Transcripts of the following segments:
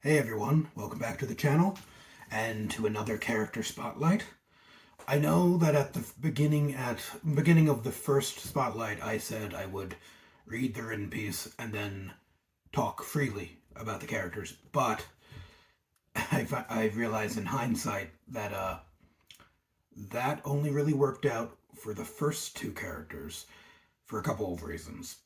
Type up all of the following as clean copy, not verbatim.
Hey everyone, welcome back to the channel and to another character spotlight. I know that at the beginning of the first spotlight I said I would read the written piece and then talk freely about the characters, but I've realized in hindsight that that only really worked out for the first two characters for a couple of reasons.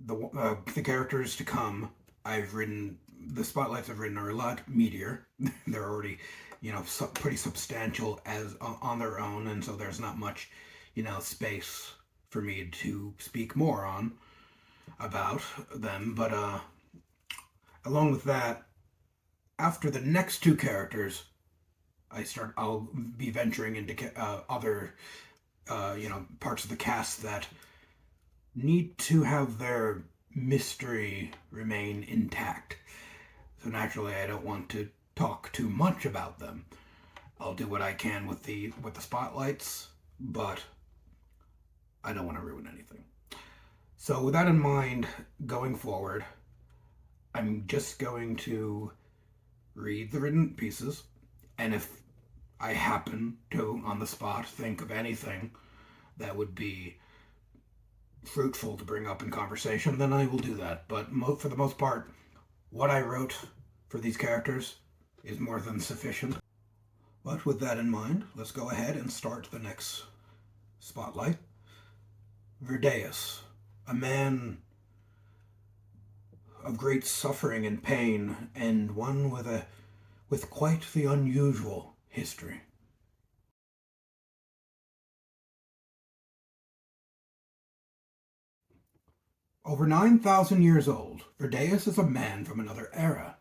The characters to come, the spotlights I've written are a lot meatier. They're already, pretty substantial as on their own, and so there's not much, space for me to speak more on about them. But along with that, after the next two characters, I'll be venturing into other, parts of the cast that need to have their mystery remain intact. So naturally, I don't want to talk too much about them. I'll do what I can with the spotlights, but I don't want to ruin anything. So with that in mind, going forward, I'm just going to read the written pieces, and if I happen to, on the spot, think of anything that would be fruitful to bring up in conversation, then I will do that. But for the most part, what I wrote for these characters is more than sufficient. But with that in mind, let's go ahead and start the next spotlight. Virdeus, a man of great suffering and pain, and one with quite the unusual history. Over 9,000 years old, Virdeus is a man from another era,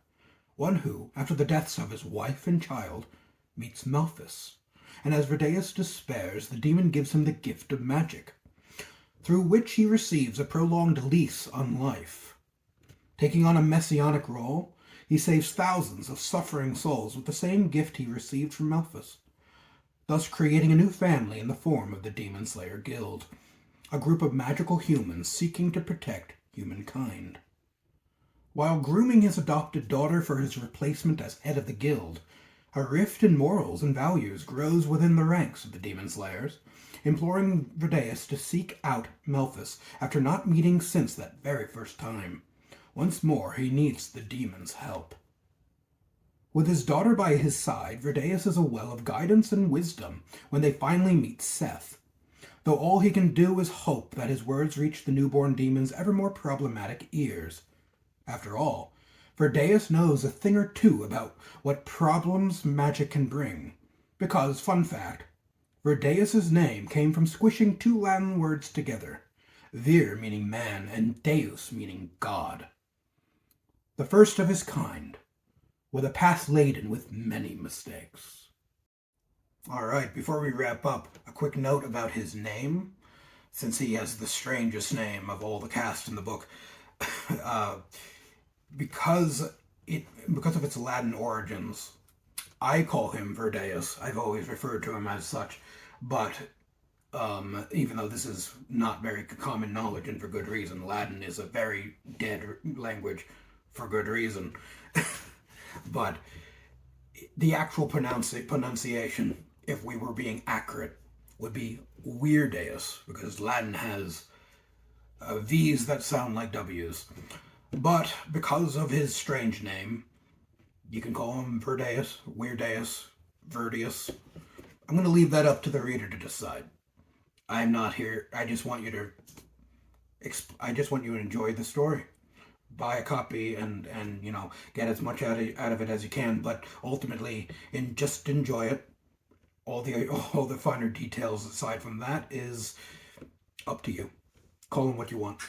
one who, after the deaths of his wife and child, meets Malphus, and as Virdeus despairs, the demon gives him the gift of magic, through which he receives a prolonged lease on life. Taking on a messianic role, he saves thousands of suffering souls with the same gift he received from Malphus, thus creating a new family in the form of the Demon Slayer Guild, a group of magical humans seeking to protect humankind. While grooming his adopted daughter for his replacement as head of the guild, a rift in morals and values grows within the ranks of the Demon Slayers, imploring Virdeus to seek out Malphus after not meeting since that very first time. Once more, he needs the demon's help. With his daughter by his side, Virdeus is a well of guidance and wisdom when they finally meet Seth, though all he can do is hope that his words reach the newborn demon's ever more problematic ears. After all, Virdeus knows a thing or two about what problems magic can bring, because, fun fact, Virdeus's name came from squishing two Latin words together, vir meaning man and deus meaning God. The first of his kind, with a past laden with many mistakes. Alright, before we wrap up, a quick note about his name, since he has the strangest name of all the cast in the book. Because of its Latin origins, I call him Virdeus. I've always referred to him as such, but even though this is not very common knowledge and for good reason, Latin is a very dead language for good reason. But the actual pronunciation, if we were being accurate, would be Virdeus, because Latin has V's that sound like W's. But because of his strange name, you can call him Virdeus, Virdeus. I'm going to leave that up to the reader to decide. I'm not here. I just want you to enjoy the story. Buy a copy and get as much out of it as you can, but ultimately just enjoy it. All the finer details aside from that is up to you. Call them what you want.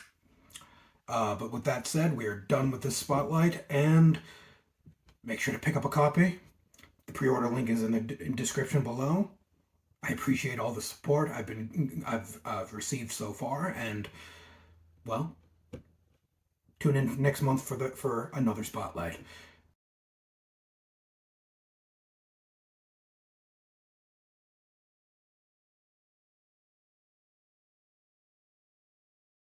But with that said, we are done with this spotlight, and make sure to pick up a copy. The pre-order link is in the description below. I appreciate all the support I've received so far, and well, tune in next month for another spotlight.